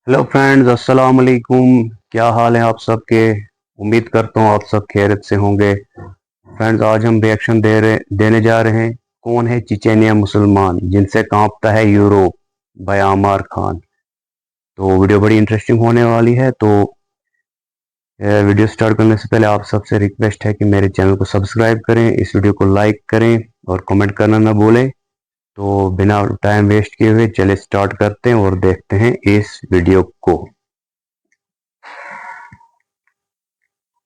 Hello friends, अस्सलाम वालेकुम। क्या हाल है आप सबके? उम्मीद करता हूँ आप सब खैरियत से होंगे। फ्रेंड्स, आज हम रिएक्शन देने जा रहे हैं। कौन है चेचेनिया मुसलमान जिनसे कांपता है यूरोप, बाय आमार खान। तो वीडियो बड़ी इंटरेस्टिंग होने वाली है। तो वीडियो स्टार्ट करने से पहले आप सबसे रिक्वेस्ट है कि मेरे चैनल को सब्सक्राइब करें, इस वीडियो को लाइक करें और कमेंट करना ना भूलें। तो बिना टाइम वेस्ट किए हुए चले स्टार्ट करते हैं और देखते हैं इस वीडियो को।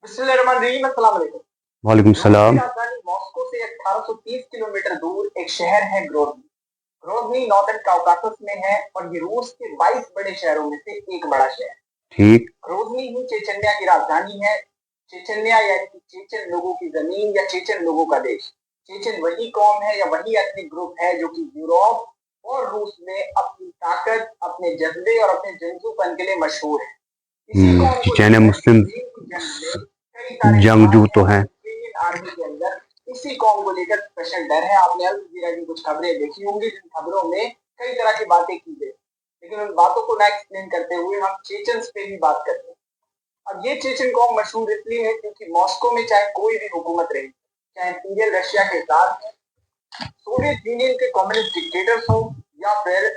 बिस्मिल्लाहिर्रहमानिर्रहीम। अस्सलाम वालेकुम। वालेकुम रूस की सलाम। राजधानी मॉस्को से 1830 किलोमीटर दूर एक शहर है ग्रोजनी। ग्रोजनी नॉर्दर्न काउकासस में है और ये रूस के 22 बड़े शहरों में से एक बड़ा शहर। ठीक। ग्रोजनी ही चेचन्या की राजधानी है। चेचन्या यानी कि चेचन लोगों की जमीन या चेचन लोगों का देश। चेचन वही कौम है या वही एथनिक ग्रुप है जो कि यूरोप और रूस में अपनी ताकत, अपने जज्बे और अपने जंगजूपन के लिए मशहूर है। इसी कौम को चीचेने लेकर मुस्लिम यूक्रेन की जंग में कई सारे जंगजू सवाल हैं तो और हैं। यूक्रेनियन आर्मी के अंदर इसी कौम को लेकर स्पेशल डर है। आपने अल जजीरा की कुछ खबरें देखी होंगी जिन खबरों में कई तरह की बातें की गई, लेकिन उन बातों को ना एक्सप्लेन करते हुए हम चेचन्स पे भी बात करते हैं। अब ये चेचन कौम मशहूर इसलिए है क्योंकि मॉस्को में चाहे कोई भी हुकूमत रही, चाहे इंपीरियल रशिया के साथ सोवियत यूनियन के कम्युनिस्ट डिक्टेटर्स हो या फिर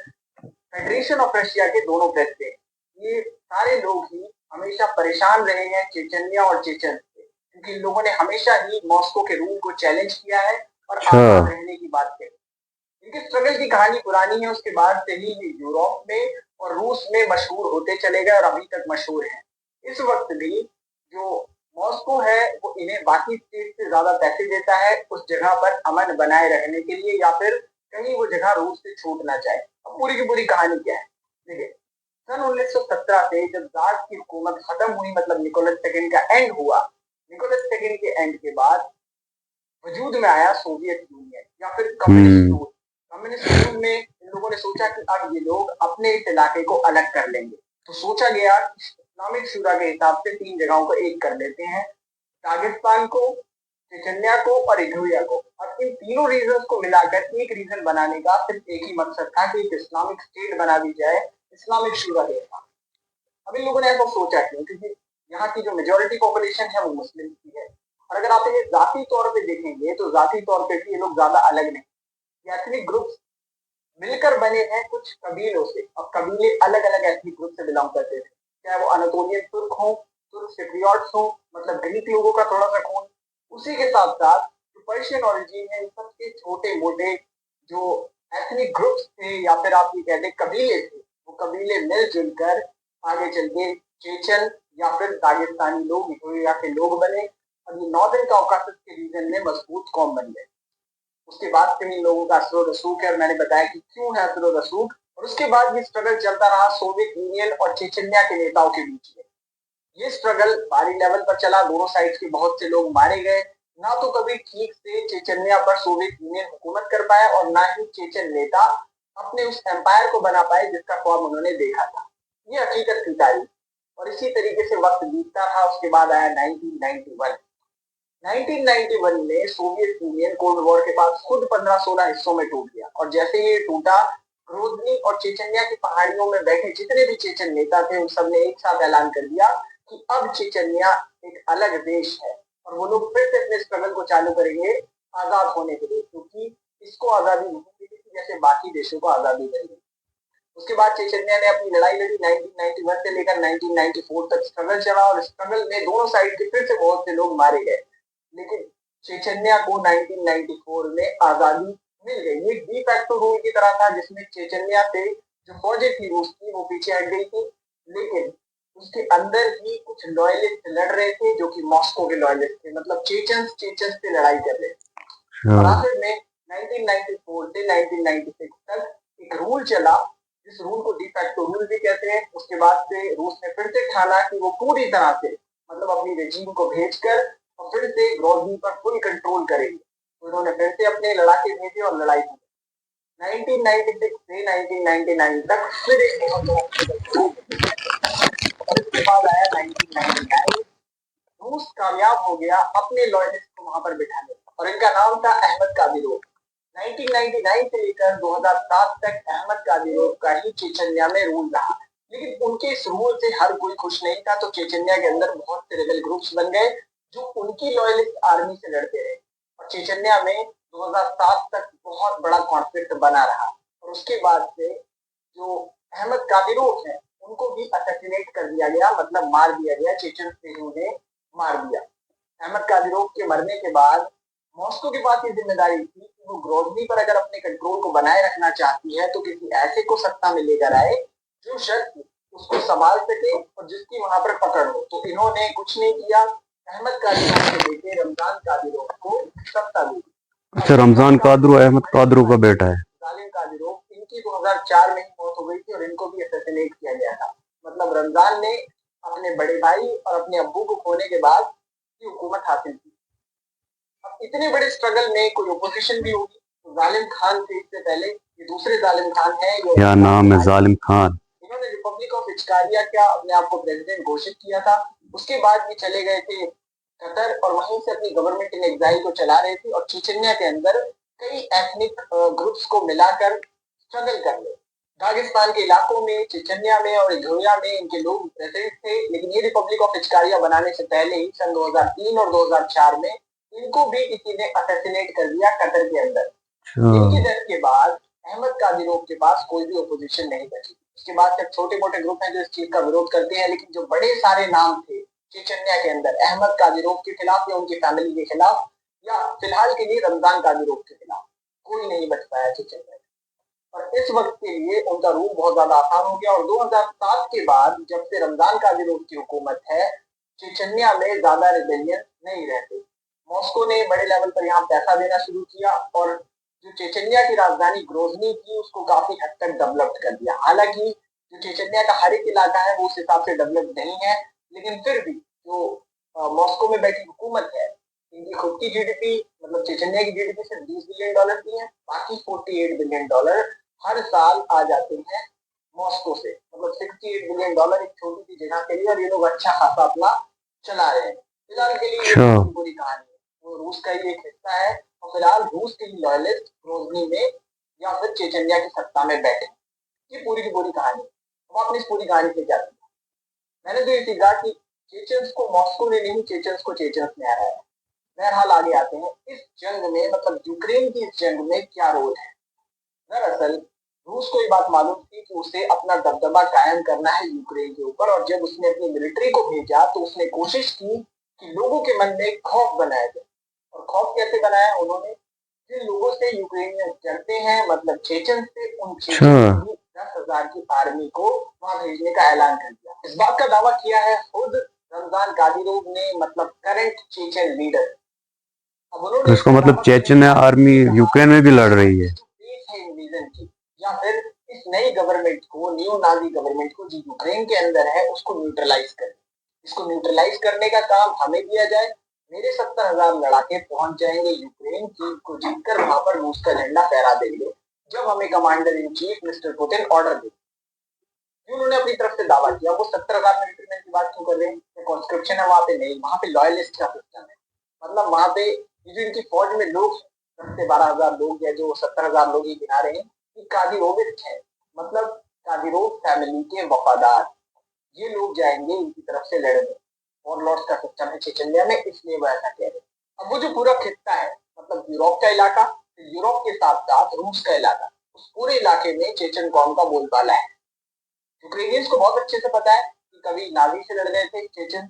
फेडरेशन ऑफ रशिया के दोनों प्रेसिडेंट, ये सारे लोग ही हमेशा परेशान रहे हैं चेचन्या और चेचन से, क्योंकि इन लोगों ने हमेशा ही मॉस्को के रूल को चैलेंज किया है और आजाद रहने की बात कही। इनके स्ट्रगल की कहानी पुरानी है, उसके बाद से ही ये यूरोप में और रूस में मशहूर होते चले गए और अभी तक मशहूर है। इस वक्त भी जो मॉस्को है वो इन्हें बाकी स्टेट से ज्यादा पैसे देता है उस जगह पर अमन बनाए रखने के लिए, या फिर कहीं वो जगह रूस से छूट ना जाए। अब पूरी की पूरी कहानी क्या है, देखिए। सन 1917 से जब जार्स की हुकूमत खत्म हुई, मतलब निकोलस सेकंड का एंड हुआ, निकोलस सेकंड के एंड के बाद वजूद में आया सोवियत यूनियन या फिर कम्युनिस्ट रूल। कम्युनिस्ट रूल में इन लोगों ने सोचा कि अब ये लोग अपने इस इलाके को अलग कर लेंगे। तो सोचा गया कि इस्लामिक शुरा के हिसाब से तीन जगहों को एक कर लेते हैं, दागिस्तान को, चेचन्या को और इग्रुया को। अब इन तीनों रीजन को मिलाकर एक रीजन बनाने का सिर्फ एक ही मकसद था कि एक इस्लामिक स्टेट बना दी जाए इस्लामिक शुरा के हिसाब। अब इन लोगों ने ऐसा सोचा क्यों? क्योंकि यहाँ की जो मेजोरिटी पॉपुलेशन है वो मुस्लिम की है, और अगर आप इन्हें जाति तौर पे देखेंगे तो जाति तौर पे भी ये लोग ज्यादा अलग नहीं। एथनिक ग्रुप्स मिलकर बने हैं कुछ कबीलों से, और कबीले अलग अलग एथनिक ग्रुप से बिलोंग करते थे, चाहे वो अनातोलियन तुर्क हो, तुर्क सिप्रियट्स हो, मतलब ग्रीक लोगों का थोड़ा सा खून। उसी के साथ साथ जो पर्शियन ओरिजिन है, इन सबके छोटे मोटे जो एथनिक ग्रुप्स थे या फिर आप ये कहते कबीले थे, वो कबीले मिलजुल कर आगे चल के चेचन या फिर दागिस्तानी लोग, इथोपिया के लोग बने, और ये नॉर्दर्न कॉकासस के रीजन में मजबूत कौम बन गए। उसके बाद से इन लोगों का असर रसूख है, और मैंने बताया कि क्यों है असर रसूख। और उसके बाद ये स्ट्रगल चलता रहा सोवियत यूनियन और चेचन्या के नेताओं के बीच में। ये स्ट्रगल भारी लेवल पर चला, दोनों साइड के बहुत से लोग मारे गए। ना तो कभी ठीक से चेचन्या पर सोवियत यूनियन हुकूमत कर पाया और ना ही चेचन नेता अपने उस एम्पायर को बना पाए जिसका ख्वाब उन्होंने देखा था। ये हकीकत थी तारीख। और इसी तरीके से वक्त बीतता रहा। उसके बाद आया 1991। 1991 में सोवियत यूनियन कोल्ड वॉर के बाद खुद 15-16 हिस्सों में टूट गया, और जैसे ही ये टूटा, ग्रोजनी और चेचन्या की पहाड़ियों में बैठे जितने भी चेचन नेता थे उन सब ने एक साथ ऐलान कर दिया कि अब चेचन्या एक अलग देश है, और वो लोग फिर से अपने स्ट्रगल को चालू करेंगे आजाद होने के लिए, क्योंकि इसको आजादी नहीं मिली थी जैसे बाकी देशों को आजादी मिली। उसके बाद चेचन्या ने अपनी लड़ाई लड़ी। 1991 से लेकर 1994 तक स्ट्रगल चला, और स्ट्रगल में दोनों साइड के फिर से बहुत से लोग मारे गए, लेकिन चेचन्या को 1994 में आजादी मिल गई। ये डी फैक्टो रूल की तरह था जिसमें चेचन्या से जो फौजें थी रूस की वो पीछे हट गई थी, लेकिन उसके अंदर ही कुछ लॉयलिस्ट लड़ रहे थे जो कि मॉस्को के लॉयलिस्ट थे, मतलब चेचन्स चेचन्स से लड़ाई कर रहे थे। और आखिर में 1994 से 1996 तक एक रूल चला, जिस रूल को डी फैक्टो रूल भी कहते हैं। उसके बाद से रूस ने फिर से ठाना कि वो पूरी तरह से, मतलब अपनी रेजिम को भेजकर और फिर से ग्रोजनी पर फुल कंट्रोल करेंगे। तो उन्होंने फिर से अपने लड़ाके भेजे और लड़ाई की। 1996 से 1999 तक फिर एक बहुत बड़ा struggle था। और इसके बाद आया 1999। रूस कामयाब हो गया अपने लॉयलिस्ट को वहां पर बिठाने में, और इनका नाम था अहमद कादिरोव। 1999 से लेकर 2007 तक अहमद कादिरोव का ही चेचन्या में रूल रहा। लेकिन उनके इस रूल से हर कोई खुश नहीं था, तो चेचन्या के अंदर बहुत से रेबल ग्रुप्स बन गए जो उनकी लॉयलिस्ट आर्मी से लड़ते रहे। और चेचन्या में 2007 तक बहुत बड़ा कॉन्फ्लिक्ट बना रहा, और उसके बाद से जो अहमद कादिरोव है उनको भी असैसिनेट कर दिया गया, मतलब मार दिया गया, चेचन सेनाओं ने मार दिया। अहमद कादिरोव के मरने के बाद मॉस्को के पास ये जिम्मेदारी थी कि वो ग्रोजनी पर अगर अपने कंट्रोल को बनाए रखना चाहती है तो किसी ऐसे को सत्ता में लेकर आए जो शख्स उसको संभाल सके और जिसकी वहां पर पकड़ हो। तो इन्होंने कुछ नहीं किया, अहमद कादिरोव के बेटे रमजान कादिरोव को सत्ता दी। अच्छा, रमजान कादरू अहमद कादरू का बेटा है। जालिम कादिरोव, इनकी 2004 में ही मौत हो गई थी और इनको भी असैसिनेट किया गया था। मतलब रमजान ने अपने बड़े भाई और अपने अब्बू को खोने के बाद की हुकूमत हासिल की। अब इतने बड़े स्ट्रगल में कोई ओपोजिशन भी होगी, तो जालिम खान थे इससे पहले, ये दूसरे जालिम खान है। क्या नाम है? जालिम खान। इन्होंने रिपब्लिक ऑफ इचकारिया क्या अपने आप को प्रेसिडेंट घोषित किया था। उसके बाद भी चले गए थे कतर और वहीं से अपनी गवर्नमेंट इन एग्जाइल को चला रहे थे और चेचन्या के अंदर कई एथनिक ग्रुप्स को मिलाकर स्ट्रगल कर रहे। दागिस्तान के इलाकों में, चेचन्या में और इधोरिया में इनके लोग प्रेजेंट थे, लेकिन ये रिपब्लिक ऑफ इचकारिया बनाने से पहले ही सन 2003 और 2004 में इनको भी किसी ने असैसिनेट कर दिया कतर के अंदर। इनकी डेथ के बाद अहमद कादिरोव के पास कोई भी ओपोजिशन नहीं बची। उसके बाद सिर्फ छोटे मोटे ग्रुप हैं जो इस चीज का विरोध करते हैं, लेकिन जो बड़े सारे नाम थे चेचन्या के अंदर अहमद कादिरोव के खिलाफ या उनकी फैमिली के खिलाफ या फिलहाल के लिए रमजान कादिरोव के खिलाफ, कोई नहीं बच पाया चेचन्या। और इस वक्त के लिए उनका रूल बहुत ज्यादा आसान हो गया। और 2007 के बाद जब से रमजान कादिरोव की हुकूमत है, चेचन्या में ज्यादा रिबेलियन नहीं रहते। मॉस्को ने बड़े लेवल पर यहाँ पैसा देना शुरू किया और जो चेचन्या की राजधानी ग्रोजनी थी उसको काफी हद तक डेवलप कर दिया। हालांकि जो चेचन्या का हर एक इलाका है वो उस हिसाब से डेवलप नहीं है, लेकिन फिर भी जो मॉस्को में बैठी हुकूमत है, इनकी खुद की जीडीपी, मतलब चेचन्या की जीडीपी सिर्फ $20 बिलियन की है, बाकी $48 बिलियन हर साल आ जाते हैं मॉस्को से। मतलब $68 बिलियन एक छोटी सी जगह के लिए, और ये लोग अच्छा खासा अपना चला रहे हैं। फिलहाल के लिए ये पूरी कहानी है, वो रूस का ही एक हिस्सा है और फिलहाल रूस के लॉयलिस्ट ग्रोजनी में या फिर चेचन्या की सत्ता में बैठे। ये पूरी की पूरी कहानी। हम आपने इस पूरी कहानी से क्या सीखा? मैंने तो ये सीखा कि चेचन्स को मॉस्को ने नहीं, चेचन्स को चेचन्स ने हराया। बहरहाल आगे आते हैं, इस जंग में, मतलब यूक्रेन की इस जंग में क्या रोल है। दरअसल रूस को ये बात मालूम थी कि उसे अपना दबदबा कायम करना है यूक्रेन के ऊपर, और जब उसने अपनी मिलिट्री को भेजा तो उसने कोशिश की कि लोगों के मन में खौफ बनाया जाए। और खौफ कैसे बनाया उन्होंने? जिन लोगों से यूक्रेनियन डरते हैं, मतलब चेचन से, उन चेचन की 10,000 की आर्मी को वहां भेजने का ऐलान कर दिया। इस बात का दावा किया है खुद रमजान कादिरोव ने, मतलब करंट चेचन लीडर। अब उन्होंने इसका मतलब चेचन आर्मी यूक्रेन में भी लड़ रही है इन्वेजन की, या फिर इस नई गवर्नमेंट को, न्यू नाजी गवर्नमेंट को जो यूक्रेन के अंदर है उसको न्यूट्रलाइज करें। इसको न्यूट्रलाइज करने का काम हमें दिया जाए। मेरे 70,000 लड़ाके पहुंच जाएंगे यूक्रेन की को जीतकर वहां पर रूस का झंडा फहरा देंगे जब हमें commander in chief Mister Putin order दे। उन्होंने अपनी तरफ से दावा किया। वो 70,000 मिलिट्री मैन की बात क्यों कर रहे हैं? कॉन्स्क्रिप्शन है वहां पे नहीं, वहां पे लॉयलिस्ट का सिस्टम है। मतलब वहां पे जो इनकी फौज में लोग 10 से 12,000 लोग, या जो 70,000 लोग ही गिना रहे हैं, ये कादिरोविस्ट है, मतलब कादिरोव फैमिली के वफादार। ये लोग जाएंगे इनकी तरफ से लड़ने। और लॉर्ड्स का सिस्टम है चेचन्या में, इसलिए वो ऐसा कह रहे हैं। अब वो जो पूरा खित्ता है, मतलब यूरोप का इलाका, तो यूरोप के साथ साथ रूस का इलाका, उस पूरे इलाके में चेचन कौम का बोलबाला है। यूक्रेनियंस को बहुत अच्छे से पता है कि कभी नाजी से लड़ गए थे चेचन,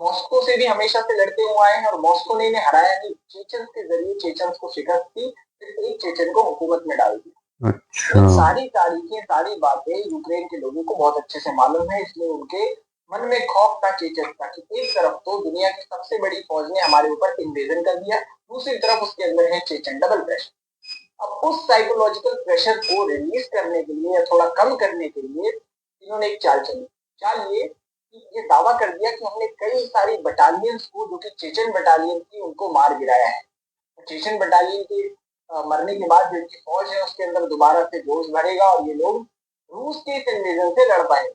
मॉस्को से भी हमेशा से लड़ते हुए आए हैं और मॉस्को ने इन्हें हराया नहीं। चेचन के जरिए चेचन को शिकस्त दी, फिर एक चेचन को हुकूमत में डाल दिया। अच्छा। सारी तारीखें, सारी बातें यूक्रेन के लोगों को बहुत अच्छे से मालूम है, इसलिए उनके मन में खौफ था चेचन का कि एक तरफ तो दुनिया की सबसे बड़ी फौज ने हमारे ऊपर इन्वेजन कर दिया, दूसरी तरफ उसके अंदर है चेचन, डबल प्रेशर। अब उस साइकोलॉजिकल प्रेशर को रिलीज करने के लिए या थोड़ा कम करने के लिए इन्होंने एक चाल चली। चाल ये दावा कर दिया कि हमने कई सारी बटालियंस को, जो कि चेचन बटालियन थी, उनको मार गिराया है। चेचन बटालियन के मरने के बाद जो इनकी फौज है उसके अंदर दोबारा से जोश भरेगा और ये लोग रूस के इस इन्वेजन से लड़ पाएंगे।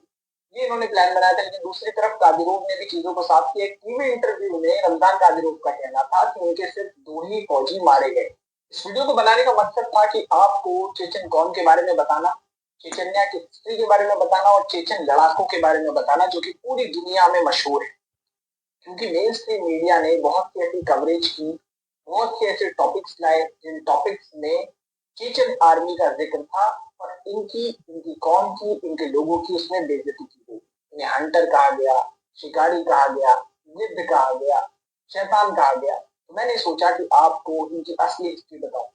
ये इन्होंने प्लान बनाया था। लेकिन दूसरी तरफ कादिरोव ने भी चीजों को साफ किया। टीवी इंटरव्यू में रमजान कादिरोव का कहना था कि उनके सिर्फ 2 ही फौजी मारे गए। इस वीडियो को बनाने का मकसद था कि आपको चेचन कौम के बारे में बताना, चेचन्या की हिस्ट्री के बारे में बताना और चेचन लड़ाकों के बारे में बताना, जो कि पूरी दुनिया में मशहूर है। क्योंकि मेन स्ट्रीम मीडिया ने बहुत सी ऐसी कवरेज की, बहुत से ऐसे टॉपिक्स लाए जिन टॉपिक्स में चेचन आर्मी का जिक्र था और इनकी कौम की, इनके लोगों की उसमें बेइज्जती की गई। इन्हें हंटर कहा गया, शिकारी कहा गया, गिद्ध कहा गया, शैतान कहा गया। तो मैंने सोचा कि आपको इनकी असली हिस्ट्री बताऊं।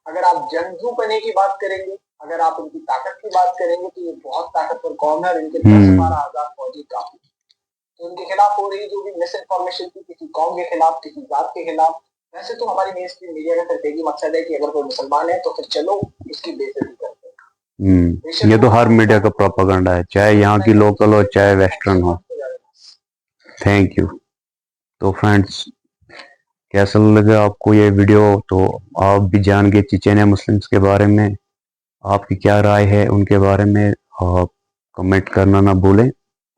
अगर आप जंगजू पने की बात करेंगे, अगर आप इनकी ताकत की बात करेंगे, तो ये बहुत ताकतवर कौम है और इनके 10-12 हज़ार फौजी काफी। तो इनके खिलाफ हो रही जो भी मिस इन्फॉर्मेशन थी, किसी कौम के खिलाफ, किसी जात के खिलाफ, वैसे तो हमारी मेन स्ट्रीम मीडिया का सिर्फ एक ही मकसद है कि अगर कोई मुसलमान है तो फिर चलो इसकी बेइज्जती करते हैं। ये तो हर मीडिया का प्रोपेगेंडा है, चाहे यहाँ की लोकल हो चाहे वेस्टर्न हो। Thank you. तो फ्रेंड्स, कैसा लगा आपको ये वीडियो? तो आप भी जान गए चेचन्या मुस्लिम्स के बारे में। आपकी क्या राय है उनके बारे में? आप कमेंट करना ना भूलें।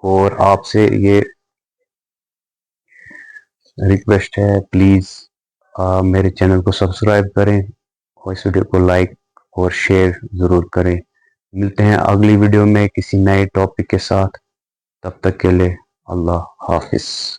और आपसे ये रिक्वेस्ट है, प्लीज़ मेरे चैनल को सब्सक्राइब करें और इस वीडियो को लाइक और शेयर ज़रूर करें। मिलते हैं अगली वीडियो में किसी नए टॉपिक के साथ। तब तक के लिए अल्लाह हाफिज़।